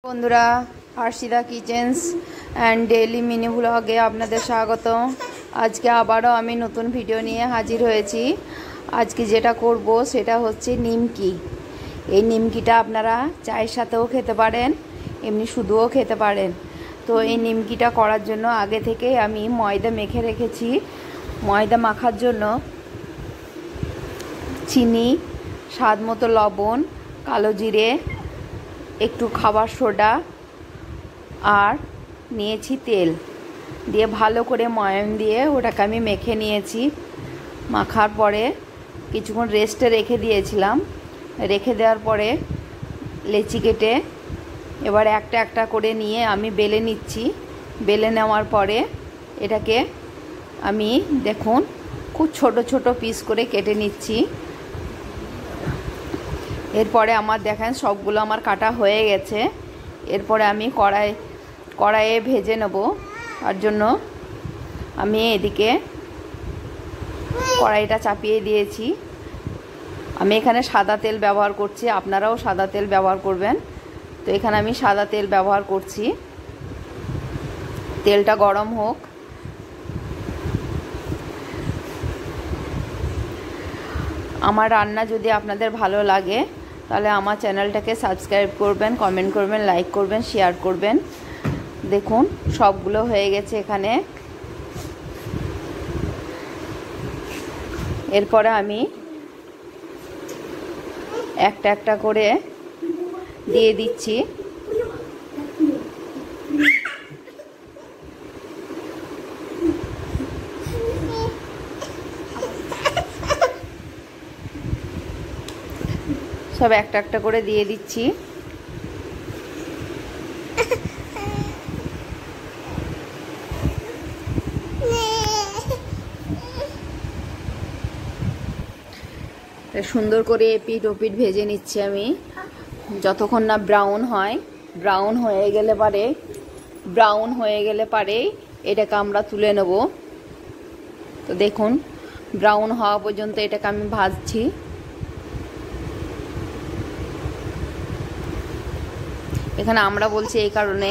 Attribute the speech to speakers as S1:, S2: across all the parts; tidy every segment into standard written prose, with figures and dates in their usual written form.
S1: বন্ধুরা, Harshitha kitchens and daily mini ব্লগে আপনাদের স্বাগত। আজকে আবারও আমি নতুন ভিডিও নিয়ে হাজির হয়েছি। আজকে যেটা করব সেটা হচ্ছে নিমকি। এই নিমকিটা আপনারা চায়ের সাথেও খেতে পারেন, এমনি শুধুও খেতে পারেন। তো এই নিমকিটা করার জন্য আগে থেকেই আমি ময়দা মেখে রেখেছি। ময়দা মাখার জন্য চিনি, স্বাদ মতো লবণ, কালো জিরে, একটু খাবার সোডা আর নিয়েছি তেল দিয়ে ভালো করে ময়ান দিয়ে ওটাকে আমি মেখে নিয়েছি। মাখার পরে কিছুক্ষণ রেস্টে রেখে দিয়েছিলাম। রেখে দেওয়ার পরে লেচি কেটে এবার একটা একটা করে নিয়ে আমি বেলে নিচ্ছি। বেলে নেওয়ার পরে এটাকে আমি দেখুন খুব ছোট ছোট পিস করে কেটে নিচ্ছি। এরপরে আমার দেখেন সবগুলো আমার কাটা হয়ে গেছে। এরপরে আমি কড়াইয়ে ভেজে নেব। তার জন্য আমি এদিকে কড়াইটা চাপিয়ে দিয়েছি। আমি এখানে সাদা তেল ব্যবহার করছি, আপনারাও সাদা তেল ব্যবহার করবেন। তো এখানে আমি সাদা তেল ব্যবহার করছি। তেলটা গরম হোক। আমার রান্না যদি আপনাদের ভালো লাগে তাহলে আমার চ্যানেলটাকে সাবস্ক্রাইব করবেন, কমেন্ট করবেন, লাইক করবেন, শেয়ার করবেন। দেখুন সবগুলো হয়ে গেছে এখানে। এরপরে আমি একটা একটা করে দিয়ে দিচ্ছি। সব একটা একটা করে দিয়ে দিচ্ছি। সুন্দর করে এপিট ওপিট ভেজে নিচ্ছি আমি, যতক্ষণ না ব্রাউন হয়। ব্রাউন হয়ে গেলে পারে এটাকে আমরা তুলে নেব। তো দেখুন ব্রাউন হওয়া পর্যন্ত এটাকে আমি ভাজছি। এখানে আমরা বলছি এই কারণে,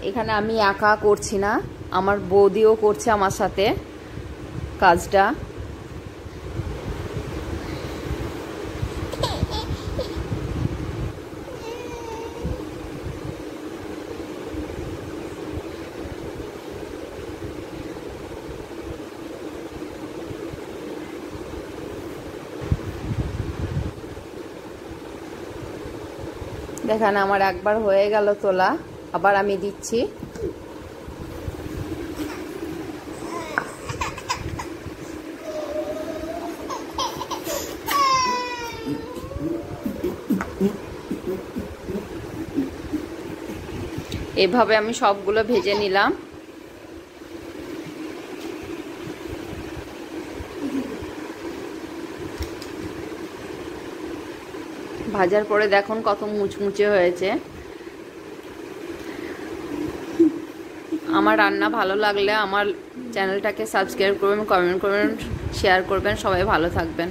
S1: এখানে আমি একা করছি না, আমার বৌদিও করছে আমার সাথে কাজটা। দেখেন আমার একবার হয়ে গেল তোলা, আবার আমি দিচ্ছি। এভাবে আমি সবগুলো ভেজে নিলাম। ভাজার পরে দেখুন কত মুচমুচে হয়েছে। আমার রান্না ভালো লাগলে আমার চ্যানেলটাকে সাবস্ক্রাইব করবেন, কমেন্ট করবেন, শেয়ার করবেন। সবাই ভালো থাকবেন।